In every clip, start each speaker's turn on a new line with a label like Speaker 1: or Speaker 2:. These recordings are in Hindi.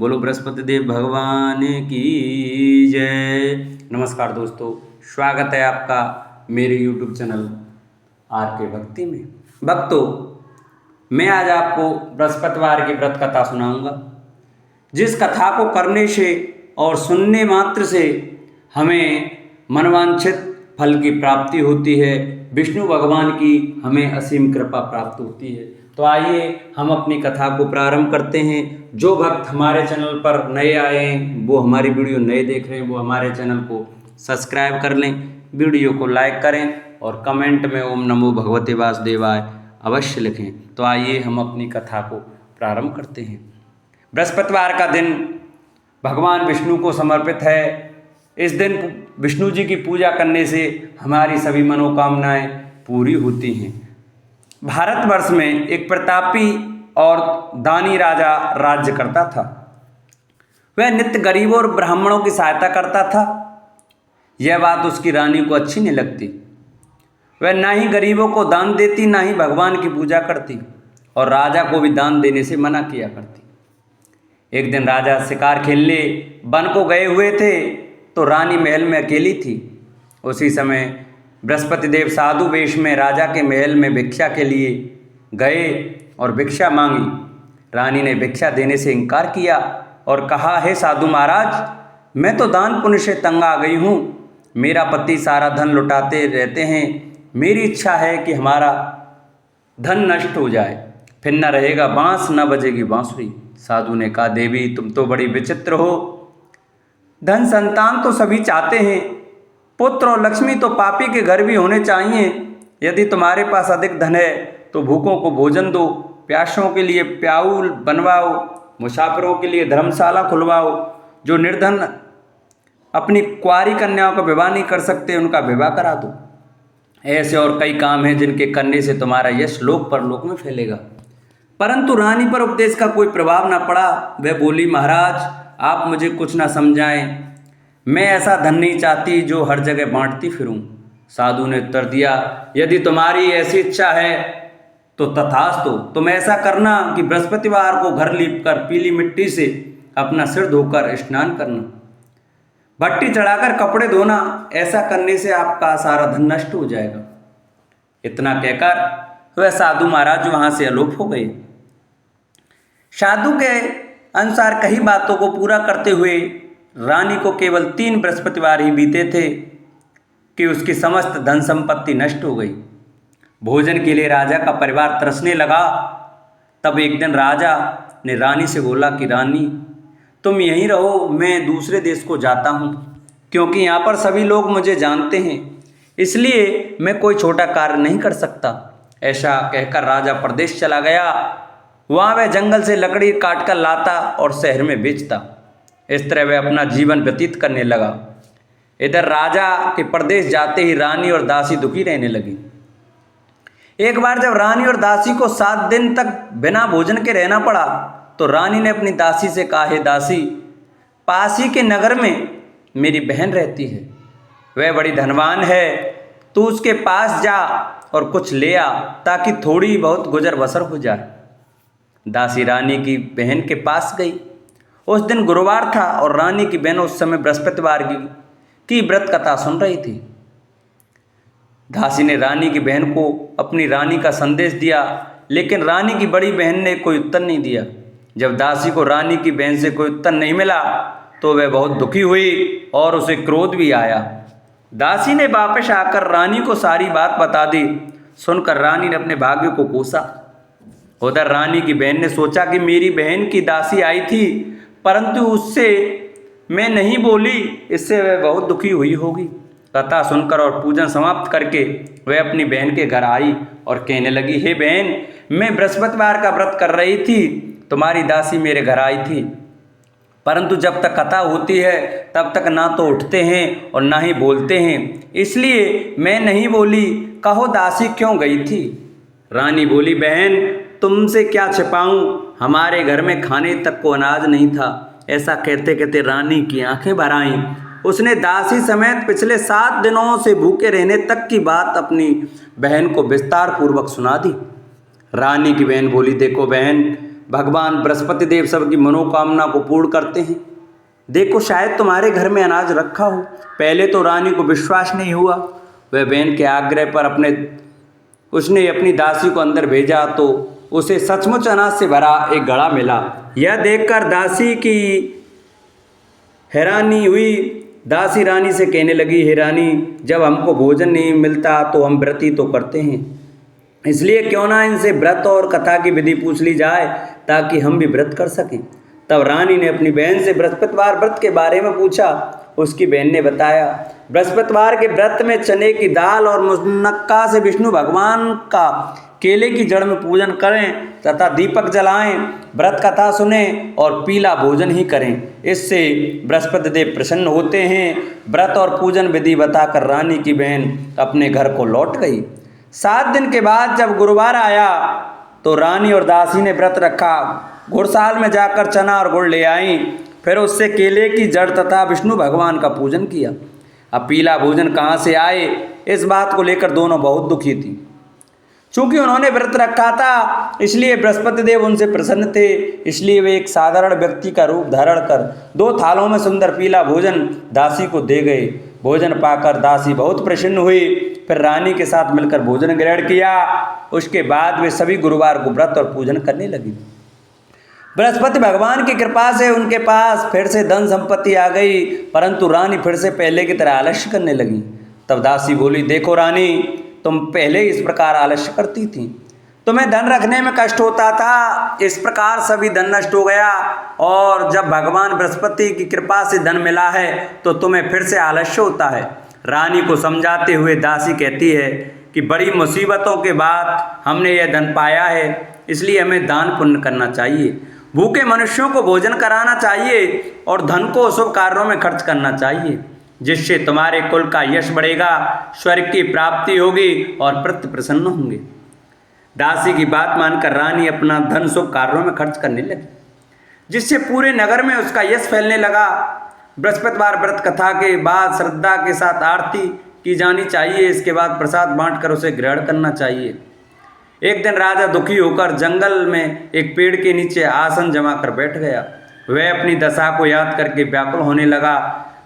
Speaker 1: बोलो बृहस्पति देव भगवान की जय। नमस्कार दोस्तों, स्वागत है आपका मेरे YouTube चैनल आर के भक्ति में। भक्तों, मैं आज आपको बृहस्पतिवार की व्रत कथा सुनाऊंगा, जिस कथा को करने से और सुनने मात्र से हमें मनवांछित फल की प्राप्ति होती है, विष्णु भगवान की हमें असीम कृपा प्राप्त होती है। तो आइए हम अपनी कथा को प्रारंभ करते हैं। जो भक्त हमारे चैनल पर नए आए हैं, वो हमारी वीडियो नए देख रहे हैं, वो हमारे चैनल को सब्सक्राइब कर लें, वीडियो को लाइक करें और कमेंट में ओम नमो भगवते वासुदेवाय अवश्य लिखें। तो आइए हम अपनी कथा को प्रारंभ करते हैं। बृहस्पतिवार का दिन भगवान विष्णु को समर्पित है। इस दिन विष्णु जी की पूजा करने से हमारी सभी मनोकामनाएं पूरी होती हैं। भारतवर्ष में एक प्रतापी और दानी राजा राज्य करता था। वह नित्य गरीबों और ब्राह्मणों की सहायता करता था। यह बात उसकी रानी को अच्छी नहीं लगती। वह ना ही गरीबों को दान देती, ना ही भगवान की पूजा करती, और राजा को भी दान देने से मना किया करती। एक दिन राजा शिकार खेलने वन को गए हुए थे, तो रानी महल में अकेली थी। उसी समय बृहस्पति देव साधु वेश में राजा के महल में भिक्षा के लिए गए और भिक्षा मांगी। रानी ने भिक्षा देने से इनकार किया और कहा, हे साधु महाराज, मैं तो दान पुण्य से तंग आ गई हूँ। मेरा पति सारा धन लुटाते रहते हैं। मेरी इच्छा है कि हमारा धन नष्ट हो जाए, फिर न रहेगा बांस, न बजेगी बांसुरी। साधु ने कहा, देवी तुम तो बड़ी विचित्र हो। धन संतान तो सभी चाहते हैं, पुत्र और लक्ष्मी तो पापी के घर भी होने चाहिए। यदि तुम्हारे पास अधिक धन है तो भूखों को भोजन दो, प्यासों के लिए प्याऊल बनवाओ, मुसाफिरों के लिए धर्मशाला खुलवाओ। जो निर्धन अपनी कुंवारी कन्याओं का विवाह नहीं कर सकते, उनका विवाह करा दो। ऐसे और कई काम हैं जिनके करने से तुम्हारा यश लोक परलोक में फैलेगा। परंतु रानी पर उपदेश का कोई प्रभाव न पड़ा। वह बोली, महाराज आप मुझे कुछ न समझाएं। मैं ऐसा धन नहीं चाहती जो हर जगह बांटती फिरूं। साधु ने उत्तर दिया, यदि तुम्हारी ऐसी इच्छा है तो तथास्तु। तुम ऐसा करना कि बृहस्पतिवार को घर लीपकर पीली मिट्टी से अपना सिर धोकर स्नान करना, भट्टी चढ़ाकर कपड़े धोना। ऐसा करने से आपका सारा धन नष्ट हो जाएगा। इतना कहकर वह साधु महाराज वहां से अलोप हो गए। साधु के अनुसार कई बातों को पूरा करते हुए रानी को केवल 3 बृहस्पतिवार ही बीते थे कि उसकी समस्त धन संपत्ति नष्ट हो गई। भोजन के लिए राजा का परिवार तरसने लगा। तब एक दिन राजा ने रानी से बोला कि रानी तुम यहीं रहो, मैं दूसरे देश को जाता हूँ, क्योंकि यहाँ पर सभी लोग मुझे जानते हैं, इसलिए मैं कोई छोटा कार्य नहीं कर सकता। ऐसा कहकर राजा प्रदेश चला गया। वहाँ वह जंगल से लकड़ी काट कर लाता और शहर में बेचता। इस तरह वह अपना जीवन व्यतीत करने लगा। इधर राजा के प्रदेश जाते ही रानी और दासी दुखी रहने लगी। एक बार जब रानी और दासी को 7 दिन तक बिना भोजन के रहना पड़ा, तो रानी ने अपनी दासी से कहा, हे दासी, पास ही के नगर में मेरी बहन रहती है, वह बड़ी धनवान है, तू उसके पास जा और कुछ ले आ, ताकि थोड़ी बहुत गुजर बसर हो जाए। दासी रानी की बहन के पास गई। उस दिन गुरुवार था और रानी की बहन उस समय बृहस्पतिवार की व्रत कथा सुन रही थी। दासी ने रानी की बहन को अपनी रानी का संदेश दिया, लेकिन रानी की बड़ी बहन ने कोई उत्तर नहीं दिया। जब दासी को रानी की बहन से कोई उत्तर नहीं मिला तो वह बहुत दुखी हुई और उसे क्रोध भी आया। दासी ने वापस आकर रानी को सारी बात बता दी। सुनकर रानी ने अपने भाग्य को कोसा। उधर रानी की बहन ने सोचा कि मेरी बहन की दासी आई थी, परंतु उससे मैं नहीं बोली, इससे वह बहुत दुखी हुई होगी। कथा सुनकर और पूजन समाप्त करके वह अपनी बहन के घर आई और कहने लगी, हे बहन, मैं बृहस्पतिवार का व्रत कर रही थी, तुम्हारी दासी मेरे घर आई थी, परंतु जब तक कथा होती है तब तक ना तो उठते हैं और ना ही बोलते हैं, इसलिए मैं नहीं बोली। कहो दासी क्यों गई थी? रानी बोली, बहन तुमसे क्या छिपाऊं, हमारे घर में खाने तक को अनाज नहीं था। ऐसा कहते कहते रानी की आंखें भर आईं। उसने दासी समेत पिछले 7 दिनों से भूखे रहने तक की बात अपनी बहन को विस्तार पूर्वक सुना दी। रानी की बहन बोली, देखो बहन, भगवान बृहस्पति देव सबकी मनोकामना को पूर्ण करते हैं। देखो शायद तुम्हारे घर में अनाज रखा हो। पहले तो रानी को विश्वास नहीं हुआ। वह बहन के आग्रह पर उसने अपनी दासी को अंदर भेजा तो उसे सचमुच अनाज से भरा एक घड़ा मिला। यह देखकर दासी की हैरानी हुई। दासी रानी से कहने लगी, हे रानी, जब हमको भोजन नहीं मिलता तो हम व्रत ही तो करते हैं, इसलिए क्यों ना इनसे व्रत और कथा की विधि पूछ ली जाए ताकि हम भी व्रत कर सकें। तब रानी ने अपनी बहन से बृहस्पतिवार व्रत के बारे में पूछा। उसकी बहन ने बताया, बृहस्पतिवार के व्रत में चने की दाल और मुनक्का से विष्णु भगवान का केले की जड़ में पूजन करें तथा दीपक जलाएं, व्रत कथा सुने और पीला भोजन ही करें। इससे बृहस्पति देव प्रसन्न होते हैं। व्रत और पूजन विधि बताकर रानी की बहन अपने घर को लौट गई। 7 दिन के बाद जब गुरुवार आया तो रानी और दासी ने व्रत रखा। गुड़साल में जाकर चना और गुड़ ले आई, फिर उससे केले की जड़ तथा विष्णु भगवान का पूजन किया। अब पीला भोजन कहाँ से आए, इस बात को लेकर दोनों बहुत दुखी थी। चूंकि उन्होंने व्रत रखा था इसलिए बृहस्पति देव उनसे प्रसन्न थे। इसलिए वे एक साधारण व्यक्ति का रूप धारण कर 2 थालों में सुंदर पीला भोजन दासी को दे गए। भोजन पाकर दासी बहुत प्रसन्न हुई। फिर रानी के साथ मिलकर भोजन ग्रहण किया। उसके बाद वे सभी गुरुवार को व्रत और पूजन करने लगी। बृहस्पति भगवान की कृपा से उनके पास फिर से धन संपत्ति आ गई, परंतु रानी फिर से पहले की तरह आलस्य करने लगी। तब दासी बोली, देखो रानी, तुम पहले इस प्रकार आलस्य करती थी, तुम्हें धन रखने में कष्ट होता था, इस प्रकार सभी धन नष्ट हो गया और जब भगवान बृहस्पति की कृपा से धन मिला है तो तुम्हें फिर से आलस्य होता है। रानी को समझाते हुए दासी कहती है कि बड़ी मुसीबतों के बाद हमने यह धन पाया है, इसलिए हमें दान पुण्य करना चाहिए, भूखे मनुष्यों को भोजन कराना चाहिए और धन को शुभ कार्यों में खर्च करना चाहिए, जिससे तुम्हारे कुल का यश बढ़ेगा, स्वर्ग की प्राप्ति होगी और पितृ प्रसन्न होंगे। दासी की बात मानकर रानी अपना धन शुभ कार्यों में खर्च करने लगी, जिससे पूरे नगर में उसका यश फैलने लगा। बृहस्पतिवार व्रत कथा के बाद श्रद्धा के साथ आरती की जानी चाहिए। इसके बाद प्रसाद बांटकर उसे ग्रहण करना चाहिए। एक दिन राजा दुखी होकर जंगल में एक पेड़ के नीचे आसन जमा कर बैठ गया। वह अपनी दशा को याद करके व्याकुल होने लगा।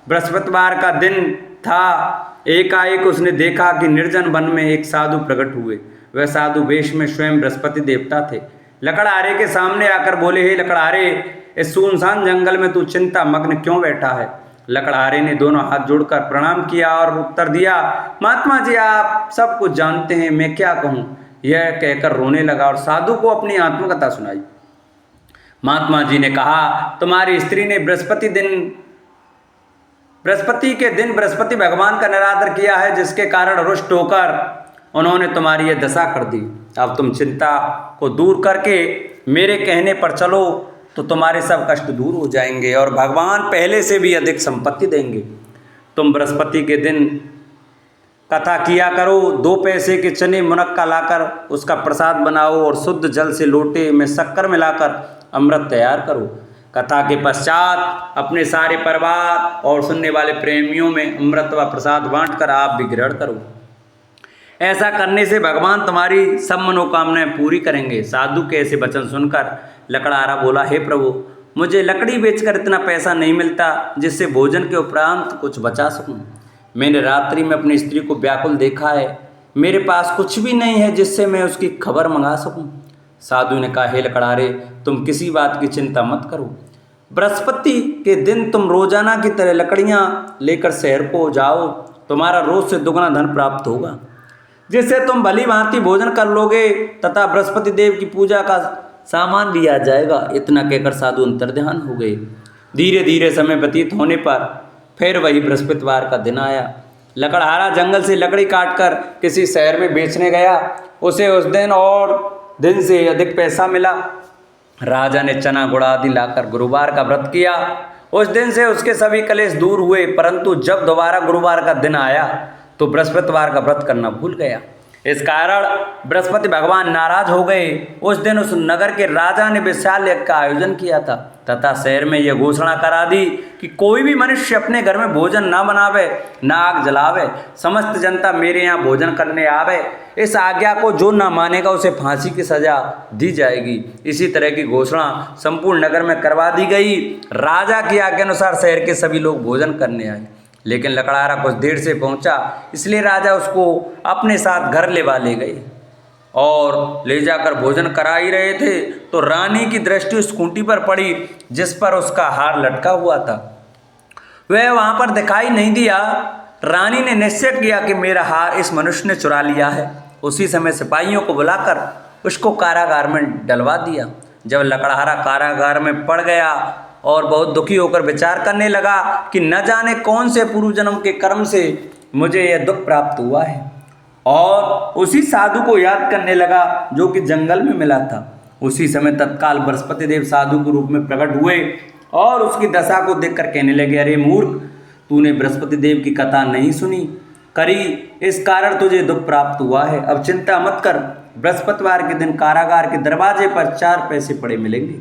Speaker 1: बृहस्पतिवार का दिन था। एकाएक उसने देखा कि निर्जन वन में एक साधु प्रकट हुए। वह साधु वेश में स्वयं बृहस्पति देवता थे। लकड़हारे के सामने आकर बोले, हे लकड़हारे, इस सुनसान जंगल में तू चिंता मग्न क्यों बैठा है? लकड़हारे ने दोनों हाथ जोड़कर प्रणाम किया और उत्तर दिया, महात्मा जी, आप सब कुछ जानते हैं, मैं क्या कहूँ? यह कहकर रोने लगा और साधु को अपनी आत्मकथा सुनाई। महात्मा जी ने कहा, तुम्हारी स्त्री ने बृहस्पति के दिन बृहस्पति भगवान का निरादर किया है, जिसके कारण रुष्ट होकर उन्होंने तुम्हारी यह दशा कर दी। अब तुम चिंता को दूर करके मेरे कहने पर चलो तो तुम्हारे सब कष्ट दूर हो जाएंगे और भगवान पहले से भी अधिक संपत्ति देंगे। तुम बृहस्पति के दिन कथा किया करो। 2 पैसे के चने मुनक्का लाकर उसका प्रसाद बनाओ और शुद्ध जल से लोटे में शक्कर मिलाकर अमृत तैयार करो। कथा के पश्चात अपने सारे परिवार और सुनने वाले प्रेमियों में अमृत व प्रसाद बांटकर आप भी ग्रहण करो। ऐसा करने से भगवान तुम्हारी सब मनोकामनाएं पूरी करेंगे। साधु के ऐसे वचन सुनकर लकड़हारा बोला, हे प्रभु, मुझे लकड़ी बेचकर इतना पैसा नहीं मिलता जिससे भोजन के उपरांत कुछ बचा सकूं। मैंने रात्रि में अपनी स्त्री को व्याकुल देखा है। मेरे पास कुछ भी नहीं है जिससे मैं उसकी खबर मंगा सकूं। साधु ने कहा, हे लकड़हारे, तुम किसी बात की चिंता मत करो। बृहस्पति के दिन तुम रोजाना की तरह लकड़ियां लेकर शहर को जाओ। तुम्हारा रोज से दुगना धन प्राप्त होगा, जिससे तुम भली भांति भोजन कर लोगे तथा बृहस्पति देव की पूजा का सामान भी आ जाएगा। इतना कहकर साधु अंतर्ध्यान हो गए। धीरे धीरे समय व्यतीत होने पर फिर वही बृहस्पतिवार का दिन आया। लकड़हारा जंगल से लकड़ी काटकर किसी शहर में बेचने गया। उसे उस दिन और दिन से अधिक पैसा मिला। राजा ने चना गुड़ आदि लाकर गुरुवार का व्रत किया। उस दिन से उसके सभी कलेश दूर हुए, परंतु जब दोबारा गुरुवार का दिन आया तो बृहस्पतिवार का व्रत करना भूल गया। इस कारण बृहस्पति भगवान नाराज हो गए। उस दिन उस नगर के राजा ने विशाल यज्ञ का आयोजन किया था तथा शहर में यह घोषणा करा दी कि कोई भी मनुष्य अपने घर में भोजन न बनावे, न आग जलावे, समस्त जनता मेरे यहाँ भोजन करने आवे। इस आज्ञा को जो न मानेगा उसे फांसी की सजा दी जाएगी। इसी तरह की घोषणा संपूर्ण नगर में करवा दी गई। राजा की आज्ञा अनुसार शहर के सभी लोग भोजन करने आए, लेकिन लकड़हारा कुछ देर से पहुंचा, इसलिए राजा उसको अपने साथ घर ले गए और ले जाकर भोजन करा ही रहे थे तो रानी की दृष्टि उस खूंटी पर पड़ी जिस पर उसका हार लटका हुआ था। वह वहां पर दिखाई नहीं दिया। रानी ने निश्चय किया कि मेरा हार इस मनुष्य ने चुरा लिया है। उसी समय सिपाहियों को बुलाकर उसको कारागार में डलवा दिया। जब लकड़हारा कारागार में पड़ गया और बहुत दुखी होकर विचार करने लगा कि न जाने कौन से पूर्व जन्म के कर्म से मुझे यह दुख प्राप्त हुआ है, और उसी साधु को याद करने लगा जो कि जंगल में मिला था। उसी समय तत्काल बृहस्पति देव साधु के रूप में प्रकट हुए और उसकी दशा को देखकर कहने लगे, अरे मूर्ख, तूने बृहस्पति देव की कथा नहीं सुनी करी, इस कारण तुझे दुख प्राप्त हुआ है। अब चिंता मत कर, बृहस्पतिवार के दिन कारागार के दरवाजे पर 4 पैसे पड़े मिलेंगे,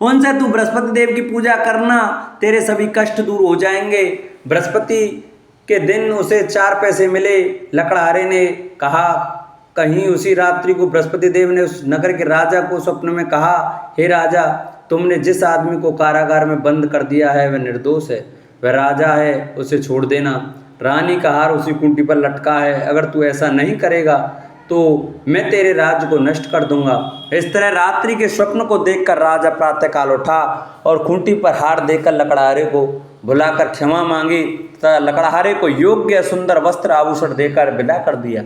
Speaker 1: उनसे तू बृहस्पति देव की पूजा करना, तेरे सभी कष्ट दूर हो जाएंगे। बृहस्पति के दिन उसे 4 पैसे मिले। लकड़हारे ने कहा, कहीं उसी रात्रि को बृहस्पति देव ने उस नगर के राजा को स्वप्न में कहा, हे राजा, तुमने जिस आदमी को कारागार में बंद कर दिया है वह निर्दोष है, वह राजा है, उसे छोड़ देना। रानी का हार उसी कुंटी पर लटका है, अगर तू ऐसा नहीं करेगा तो मैं तेरे राज्य को नष्ट कर दूंगा। इस तरह रात्रि के स्वप्न को देखकर राजा प्रातःकाल उठा और खूंटी पर हार देकर लकड़हारे को बुलाकर क्षमा मांगी तथा लकड़हारे को योग्य सुंदर वस्त्र आभूषण देकर विदा कर दिया।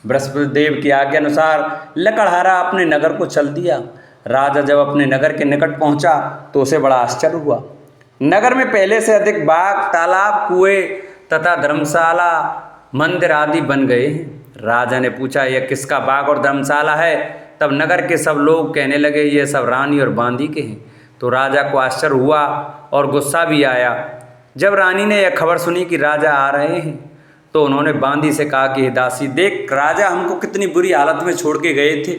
Speaker 1: बृहस्पति देव की आज्ञा अनुसार लकड़हारा अपने नगर को चल दिया। राजा जब अपने नगर के निकट पहुंचा तो उसे बड़ा आश्चर्य हुआ। नगर में पहले से अधिक बाग, तालाब, कुएं तथा धर्मशाला, मंदिर आदि बन गए हैं। राजा ने पूछा, यह किसका बाग और धर्मशाला है? तब नगर के सब लोग कहने लगे, ये सब रानी और बांदी के हैं। तो राजा को आश्चर्य हुआ और गुस्सा भी आया। जब रानी ने यह खबर सुनी कि राजा आ रहे हैं तो उन्होंने बांदी से कहा कि दासी, देख, राजा हमको कितनी बुरी हालत में छोड़ के गए थे,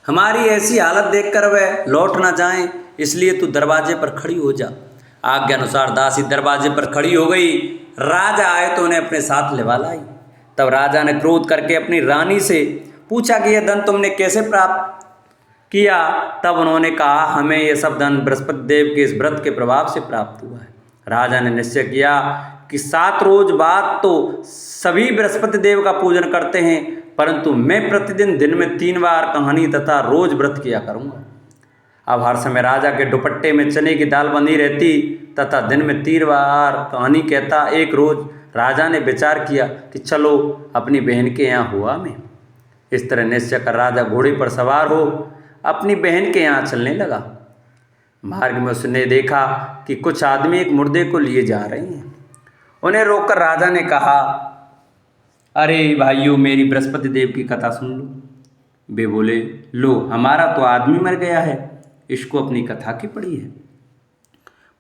Speaker 1: हमारी ऐसी हालत देखकर वह लौट ना जाएं, इसलिए तू दरवाजे पर खड़ी हो जा। आज्ञा अनुसार दासी दरवाजे पर खड़ी हो गई। राजा आए तो उन्हें अपने साथ लिवा लाई। तब राजा ने क्रोध करके अपनी रानी से पूछा कि यह धन तुमने कैसे प्राप्त किया? तब उन्होंने कहा, हमें यह सब धन बृहस्पति देव के इस व्रत के प्रभाव से प्राप्त हुआ है। राजा ने निश्चय किया कि 7 रोज बाद तो सभी बृहस्पति देव का पूजन करते हैं, परंतु मैं प्रतिदिन दिन में 3 बार कहानी तथा रोज व्रत किया करूँगा। अब हर समय राजा के दुपट्टे में चने की दाल बंधी रहती तथा दिन में 3 बार कहानी कहता। एक रोज राजा ने विचार किया कि चलो अपनी बहन के यहाँ हुआ मैं। इस तरह निश्चय कर राजा घोड़े पर सवार हो अपनी बहन के यहाँ चलने लगा। मार्ग में उसने देखा कि कुछ आदमी एक मुर्दे को लिए जा रहे हैं। उन्हें रोककर राजा ने कहा, अरे भाइयों, मेरी बृहस्पति देव की कथा सुन लो। वे बोले, लो, हमारा तो आदमी मर गया है, इसको अपनी कथा की पड़ी है।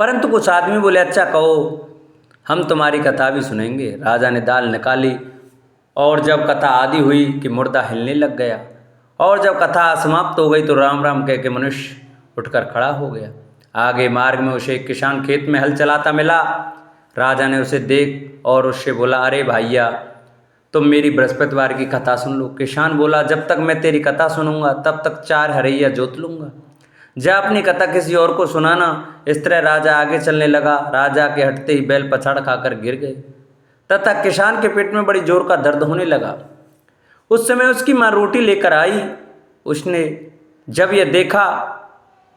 Speaker 1: परंतु कुछ आदमी बोले, अच्छा कहो, हम तुम्हारी कथा भी सुनेंगे। राजा ने दाल निकाली और जब कथा आदि हुई कि मुर्दा हिलने लग गया और जब कथा समाप्त हो गई तो राम राम कह के मनुष्य उठकर खड़ा हो गया। आगे मार्ग में उसे एक किसान खेत में हल चलाता मिला। राजा ने उसे देख और उससे बोला, अरे भैया, तुम मेरी बृहस्पतिवार की कथा सुन लो। किसान बोला, जब तक मैं तेरी कथा सुनूंगा तब तक 4 हरैया जोत लूँगा, जा अपनी कथा किसी और को सुनाना। इस तरह राजा आगे चलने लगा। राजा के हटते ही बैल पछाड़ खाकर गिर गए तथा किसान के पेट में बड़ी जोर का दर्द होने लगा। उस समय उसकी माँ रोटी लेकर आई। उसने जब यह देखा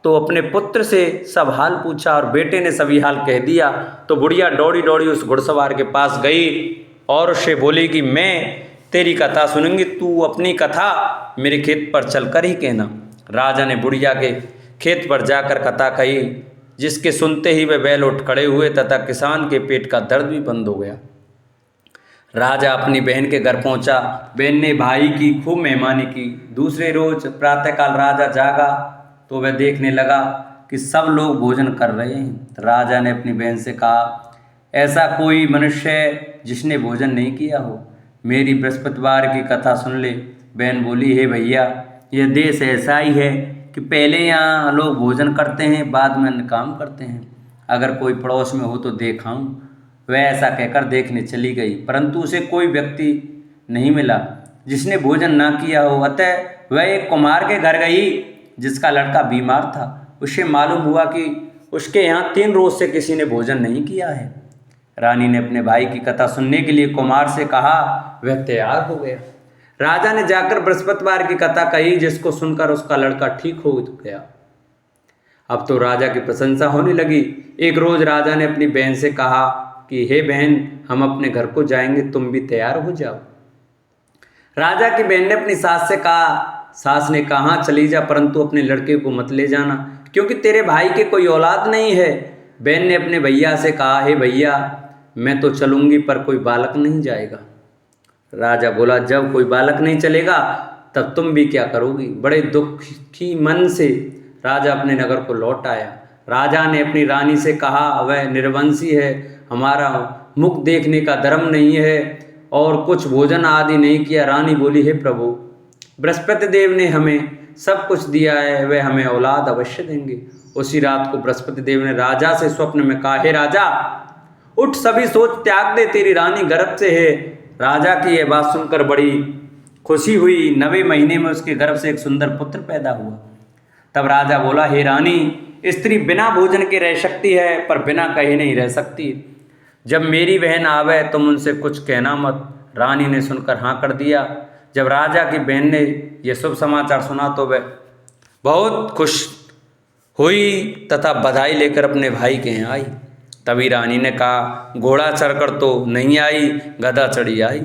Speaker 1: तो अपने पुत्र से सब हाल पूछा और बेटे ने सभी हाल कह दिया। तो बुढ़िया दौड़ी दौड़ी उस घुड़सवार के पास गई और उससे बोली कि मैं तेरी कथा सुनूंगी, तू अपनी कथा मेरे खेत पर चलकर ही कहना। राजा ने बुढ़िया के खेत पर जाकर कथा कही, जिसके सुनते ही वे बैल उठ खड़े हुए तथा किसान के पेट का दर्द भी बंद हो गया। राजा अपनी बहन के घर पहुंचा। बहन ने भाई की खूब मेहमानी की। दूसरे रोज प्रातःकाल राजा जागा तो वह देखने लगा कि सब लोग भोजन कर रहे हैं। राजा ने अपनी बहन से कहा, ऐसा कोई मनुष्य है जिसने भोजन नहीं किया हो? मेरी बृहस्पतिवार की कथा सुन ले। बहन बोली, हे भैया, यह देश ऐसा ही है कि पहले यहाँ लोग भोजन करते हैं, बाद में अन्य काम करते हैं। अगर कोई पड़ोस में हो तो देखाऊं। वह ऐसा कहकर देखने चली गई, परंतु उसे कोई व्यक्ति नहीं मिला जिसने भोजन ना किया हो। अतः वह एक कुम्हार के घर गई जिसका लड़का बीमार था। उसे मालूम हुआ कि उसके यहाँ 3 रोज से किसी ने भोजन नहीं किया है। रानी ने अपने भाई की कथा सुनने के लिए कुम्हार से कहा। वह तैयार हो गया। राजा ने जाकर बृहस्पतिवार की कथा कही, जिसको सुनकर उसका लड़का ठीक हो गया। अब तो राजा की प्रशंसा होने लगी। एक रोज राजा ने अपनी बहन से कहा कि हे बहन, हम अपने घर को जाएंगे, तुम भी तैयार हो जाओ। राजा की बहन ने अपनी सास से कहा। सास ने कहा, चली जा, परंतु अपने लड़के को मत ले जाना, क्योंकि तेरे भाई के कोई औलाद नहीं है। बहन ने अपने भैया से कहा, हे भैया, मैं तो चलूंगी, पर कोई बालक नहीं जाएगा। राजा बोला, जब कोई बालक नहीं चलेगा तब तुम भी क्या करोगी। बड़े दुखी मन से राजा अपने नगर को लौट आया। राजा ने अपनी रानी से कहा, वह निर्वंशी है, हमारा मुख देखने का धर्म नहीं है और कुछ भोजन आदि नहीं किया। रानी बोली, हे प्रभु, बृहस्पति देव ने हमें सब कुछ दिया है, वह हमें औलाद अवश्य देंगे। उसी रात को बृहस्पति देव ने राजा से स्वप्न में कहा, हे राजा, उठ, सभी सोच त्याग दे, तेरी रानी गर्भ से है। राजा की यह बात सुनकर बड़ी खुशी हुई। 9वें महीने में उसके गर्भ से एक सुंदर पुत्र पैदा हुआ। तब राजा बोला, हे रानी, स्त्री बिना भोजन के रह सकती है, पर बिना कहे नहीं रह सकती। जब मेरी बहन आवे तुम उनसे कुछ कहना मत। रानी ने सुनकर हाँ कर दिया। जब राजा की बहन ने यह शुभ समाचार सुना तो वह बहुत खुश हुई तथा बधाई लेकर अपने भाई के यहाँ आई। तभी रानी ने कहा, घोड़ा चढ़कर तो नहीं आई, गधा चढ़ी आई।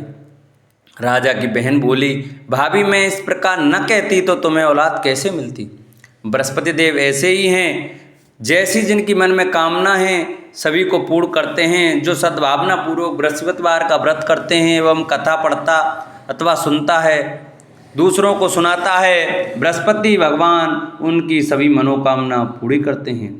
Speaker 1: राजा की बहन बोली, भाभी, मैं इस प्रकार न कहती तो तुम्हें औलाद कैसे मिलती। बृहस्पति देव ऐसे ही हैं, जैसी जिनकी मन में कामना है सभी को पूर्ण करते हैं। जो सद्भावना पूर्वक बृहस्पतिवार का व्रत करते हैं एवं कथा पढ़ता अथवा सुनता है, दूसरों को सुनाता है, बृहस्पति भगवान उनकी सभी मनोकामना पूरी करते हैं।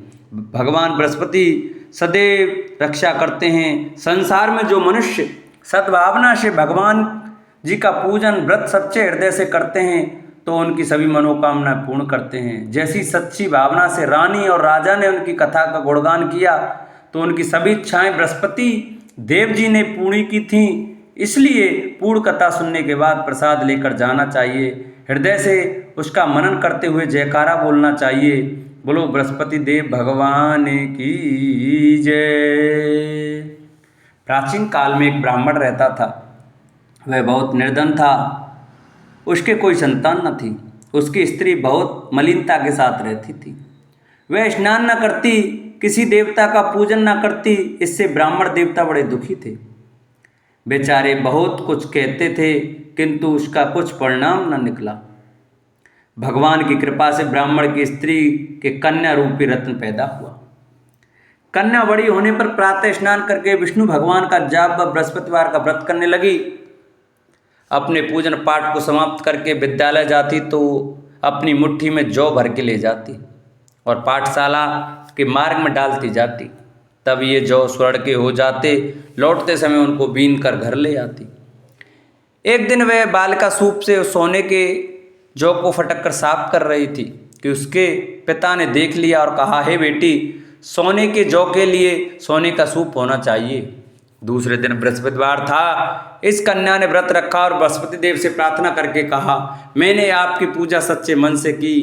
Speaker 1: भगवान बृहस्पति सदैव रक्षा करते हैं। संसार में जो मनुष्य सद्भावना से भगवान जी का पूजन व्रत सच्चे हृदय से करते हैं तो उनकी सभी मनोकामना पूर्ण करते हैं। जैसी सच्ची भावना से रानी और राजा ने उनकी कथा का गुणगान किया तो उनकी सभी इच्छाएं बृहस्पति देव जी ने पूरी की थीं। इसलिए पूर्ण कथा सुनने के बाद प्रसाद लेकर जाना चाहिए। हृदय से उसका मनन करते हुए जयकारा बोलना चाहिए। बोलो बृहस्पति देव भगवान की जय। प्राचीन काल में एक ब्राह्मण रहता था। वह बहुत निर्धन था। उसके कोई संतान न थी। उसकी स्त्री बहुत मलिनता के साथ रहती थी। वह स्नान न करती, किसी देवता का पूजन न करती। इससे ब्राह्मण देवता बड़े दुखी थे। बेचारे बहुत कुछ कहते थे, किंतु उसका कुछ परिणाम न निकला। भगवान की कृपा से ब्राह्मण की स्त्री के कन्या रूपी रत्न पैदा हुआ। कन्या बड़ी होने पर प्रातः स्नान करके विष्णु भगवान का जाप व बृहस्पतिवार का व्रत करने लगी। अपने पूजन पाठ को समाप्त करके विद्यालय जाती तो अपनी मुट्ठी में जौ भर के ले जाती और पाठशाला के मार्ग में डालती जाती। तब ये जौ स्वर्ण के हो जाते। लौटते समय उनको बीन कर घर ले आती। एक दिन वह बालिका सूप से सोने के जौ को फटक कर साफ कर रही थी कि उसके पिता ने देख लिया और कहा, हे बेटी, सोने के जौ के लिए सोने का सूप होना चाहिए। दूसरे दिन बृहस्पतिवार था। इस कन्या ने व्रत रखा और बृहस्पति देव से प्रार्थना करके कहा, मैंने आपकी पूजा सच्चे मन से की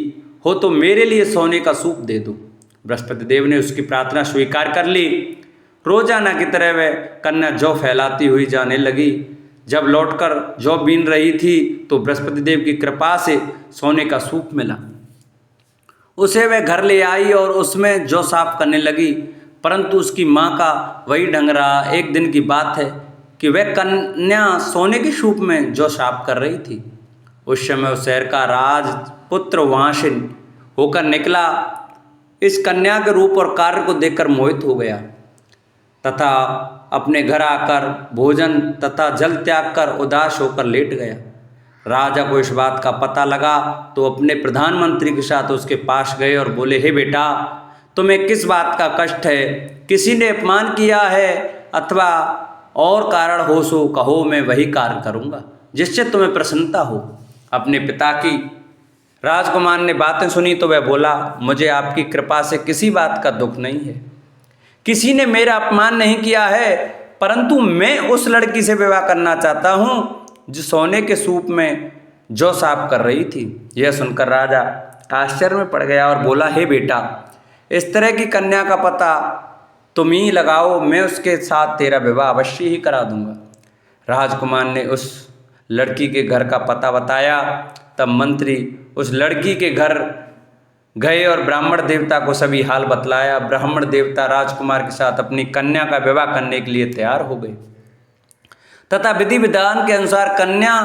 Speaker 1: हो तो मेरे लिए सोने का सूप दे दो। बृहस्पति देव ने उसकी प्रार्थना स्वीकार कर ली। रोजाना की तरह वह कन्या जौ फैलाती हुई जाने लगी। जब लौटकर जौ बीन रही थी तो बृहस्पति देव की कृपा से सोने का सूप मिला। उसे वह घर ले आई और उसमें जौ साफ करने लगी, परंतु उसकी माँ का वही ढंग रहा। एक दिन की बात है कि वह कन्या सोने के सूप में जौ साफ कर रही थी। उस समय उस शहर का राजपुत्र वहाँ से होकर निकला। इस कन्या के रूप और कार्य को देखकर मोहित हो गया तथा अपने घर आकर भोजन तथा जल त्याग कर उदास होकर लेट गया। राजा को इस बात का पता लगा तो अपने प्रधानमंत्री के साथ उसके पास गए और बोले, हे बेटा, तुम्हें किस बात का कष्ट है? किसी ने अपमान किया है अथवा और कारण हो सो कहो, मैं वही कार्य करूँगा जिससे तुम्हें प्रसन्नता हो। अपने पिता की राजकुमार ने बातें सुनी तो वह बोला, मुझे आपकी कृपा से किसी बात का दुख नहीं है, किसी ने मेरा अपमान नहीं किया है, परंतु मैं उस लड़की से विवाह करना चाहता हूँ जो सोने के सूप में जौ साफ कर रही थी। यह सुनकर राजा आश्चर्य में पड़ गया और बोला, हे बेटा, इस तरह की कन्या का पता तुम ही लगाओ, मैं उसके साथ तेरा विवाह अवश्य ही करा दूंगा। राजकुमार ने उस लड़की के घर का पता बताया। तब मंत्री उस लड़की के घर गए और ब्राह्मण देवता को सभी हाल बतलाया। ब्राह्मण देवता राजकुमार के साथ अपनी कन्या का विवाह करने के लिए तैयार हो गए तथा विधि विधान के अनुसार कन्या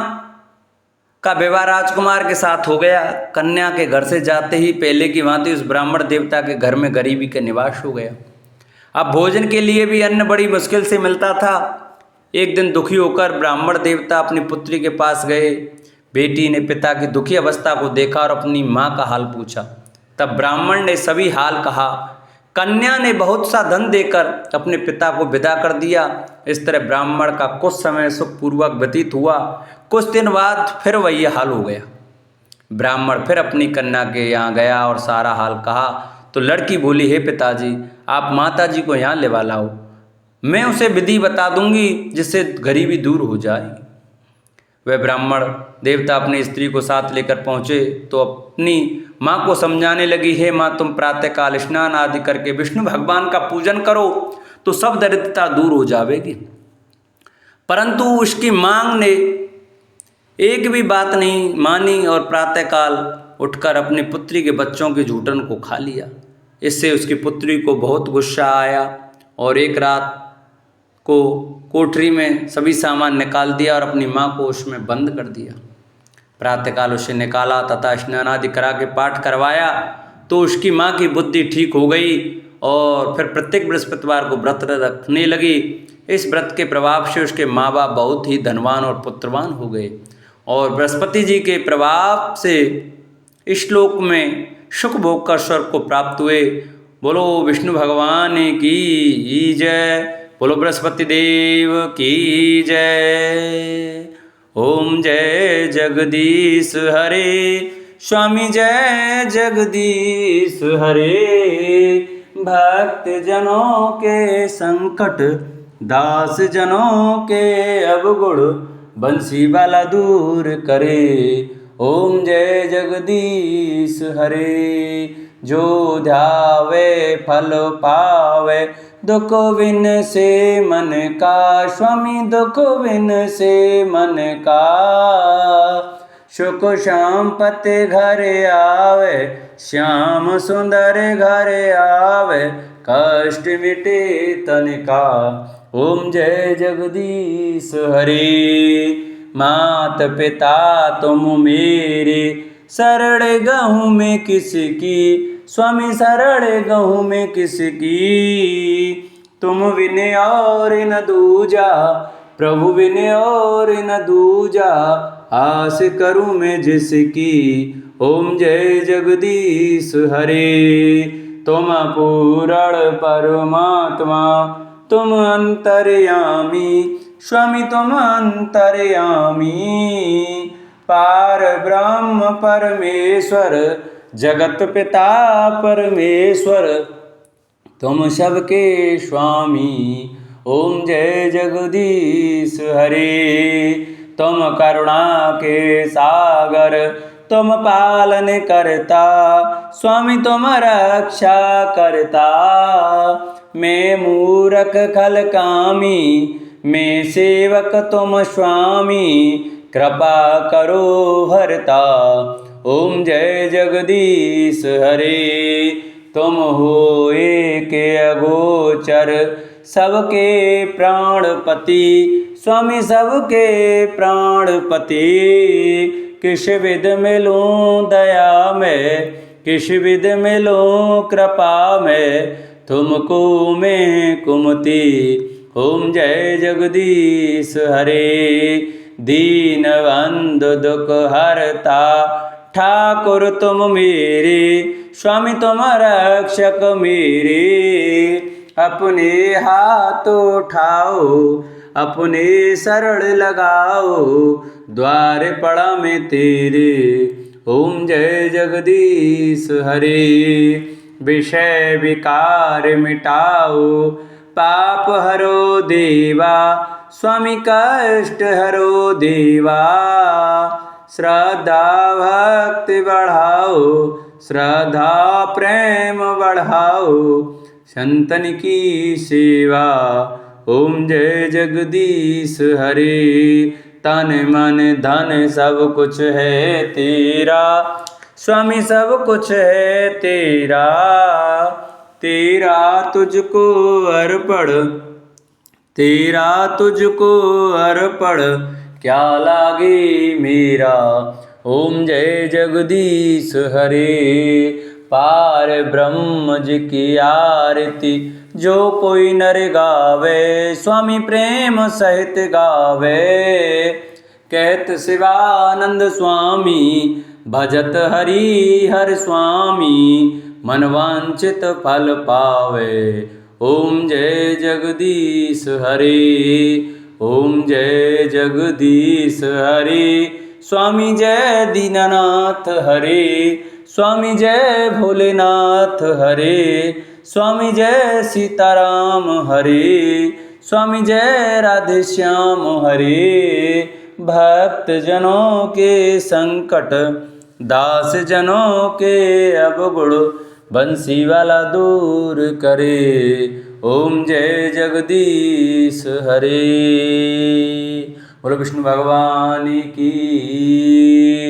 Speaker 1: का विवाह राजकुमार के साथ हो गया। कन्या के घर से जाते ही पहले की भांति उस ब्राह्मण देवता के घर में गरीबी का निवास हो गया। अब भोजन के लिए भी अन्न बड़ी मुश्किल से मिलता था। एक दिन दुखी होकर ब्राह्मण देवता अपनी पुत्री के पास गए। बेटी ने पिता की दुखी अवस्था को देखा और अपनी माँ का हाल पूछा। तब ब्राह्मण ने सभी हाल कहा। कन्या ने बहुत सा धन देकर अपने पिता को विदा कर दिया। इस तरह ब्राह्मण का कुछ समय सुखपूर्वक व्यतीत हुआ। कुछ दिन बाद फिर वही हाल हो गया। ब्राह्मण फिर अपनी कन्या के यहाँ गया और सारा हाल कहा तो लड़की बोली, हे पिताजी, आप माताजी को यहाँ लेवा लाओ, मैं उसे विधि बता दूंगी जिससे गरीबी दूर हो जाए। वह ब्राह्मण देवता अपनी स्त्री को साथ लेकर पहुँचे तो अपनी माँ को समझाने लगी, हे माँ, तुम प्रातःकाल स्नान आदि करके विष्णु भगवान का पूजन करो तो सब दरिद्रता दूर हो जाएगी। परंतु उसकी मांग ने एक भी बात नहीं मानी और प्रातःकाल उठकर अपनी पुत्री के बच्चों के झूठन को खा लिया। इससे उसकी पुत्री को बहुत गुस्सा आया और एक रात को कोठरी में सभी सामान निकाल दिया और अपनी माँ को उसमें बंद कर दिया। प्रातःकाल उसे निकाला तथा स्नान आदि करा के पाठ करवाया तो उसकी माँ की बुद्धि ठीक हो गई और फिर प्रत्येक बृहस्पतिवार को व्रत रखने लगी। इस व्रत के प्रभाव से उसके माँ बाप बहुत ही धनवान और पुत्रवान हो गए और बृहस्पति जी के प्रभाव से इस श्लोक में सुख भोग कर स्वर्ग को प्राप्त हुए। बोलो विष्णु भगवान की जय, बोलो बृहस्पति देव की जय। ओम जय जगदीश हरे, स्वामी जय जगदीश हरे। भक्त जनों के संकट, दास जनों के अवगुण, बंसी वाला दूर करे। ओम जय जगदीश हरे। जो ध्यावे फल पावे, दुख विन से मन का, स्वामी दुख विन से मन का। सुख संपत्ति घर आवे, श्याम सुंदर घर आवे, कष्ट मिटे तन का। ओम जय जगदीश हरे। मात पिता तुम मेरे, शरण गहूँ में किसकी, स्वामी शरण गहूँ में किसकी। तुम विन और न दूजा, प्रभु विन और न दूजा, आस करूँ मैं जिसकी। ओम जय जगदीश हरे। तुम पूर्ण परमात्मा, तुम अंतर्यामी, स्वामी तुम अंतर्यामी। पार ब्रह्म परमेश्वर, जगत पिता परमेश्वर, तुम सबके स्वामी। ओम जय जगदीश हरे। तुम करुणा के सागर, तुम पालन करता, स्वामी तुम रक्षा करता। मैं मूरख खल कामी, मैं सेवक तुम स्वामी, कृपा करो हरता। ओम जय जगदीश हरे। तुम हो एक अगोचर, सबके प्राणपति, स्वामी सबके प्राणपति। किस विध मिलूं दया में, किस विध मिलूं कृपा में, तुमको मैं कुमति। ओम जय जगदीश हरे। दीन बंधु दुख हरता, ठाकुर तुम मेरे, स्वामी तुम रक्षक मेरे। अपने हाथ उठाओ, अपने शरण लगाओ, द्वार पड़ा में तेरे। ओम जय जगदीश हरे। विषय विकार मिटाओ, पाप हरो देवा, स्वामी कष्ट हरो देवा। श्रद्धा भक्ति बढ़ाओ, श्रद्धा प्रेम बढ़ाओ, संतन की सेवा। ओम जय जगदीश हरे। तन मन धन सब कुछ है तेरा, स्वामी सब कुछ है तेरा। तेरा तुझको अर्पण, तेरा तुझको अर्पण, क्या लागे मेरा। ओम जय जगदीश हरे। पार ब्रह्म जी की आरती जो कोई नर गावे, स्वामी प्रेम सहित गावे। कहत शिवानंद स्वामी, भजत हरि हर स्वामी, मनवांचित फल पावे। ओम जय जगदीश हरे। ओम जय जगदीश हरे। स्वामी जय दीनानाथ हरे। स्वामी जय भोलेनाथ हरे। स्वामी जय सीताराम हरे। स्वामी जय राधे श्याम हरे। भक्त जनों के संकट, दास जनों के अवगुण, बंसी वाला दूर करे। ओम जय जगदीश हरे। बोलो विष्णु भगवान की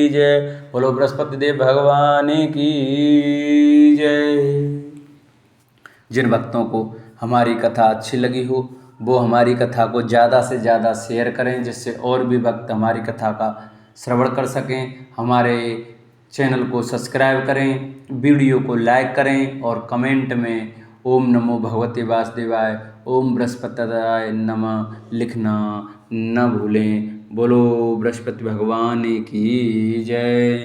Speaker 1: जय। बोलो बृहस्पति देव भगवान की जय। जिन भक्तों को हमारी कथा अच्छी लगी हो वो हमारी कथा को ज़्यादा से ज़्यादा शेयर करें, जिससे और भी भक्त हमारी कथा का श्रवण कर सकें। हमारे चैनल को सब्सक्राइब करें, वीडियो को लाइक करें और कमेंट में ओम नमो भगवते वासुदेवाय, ओम बृहस्पतिदाय नमः लिखना न भूलें। बोलो बृहस्पति भगवान की जय।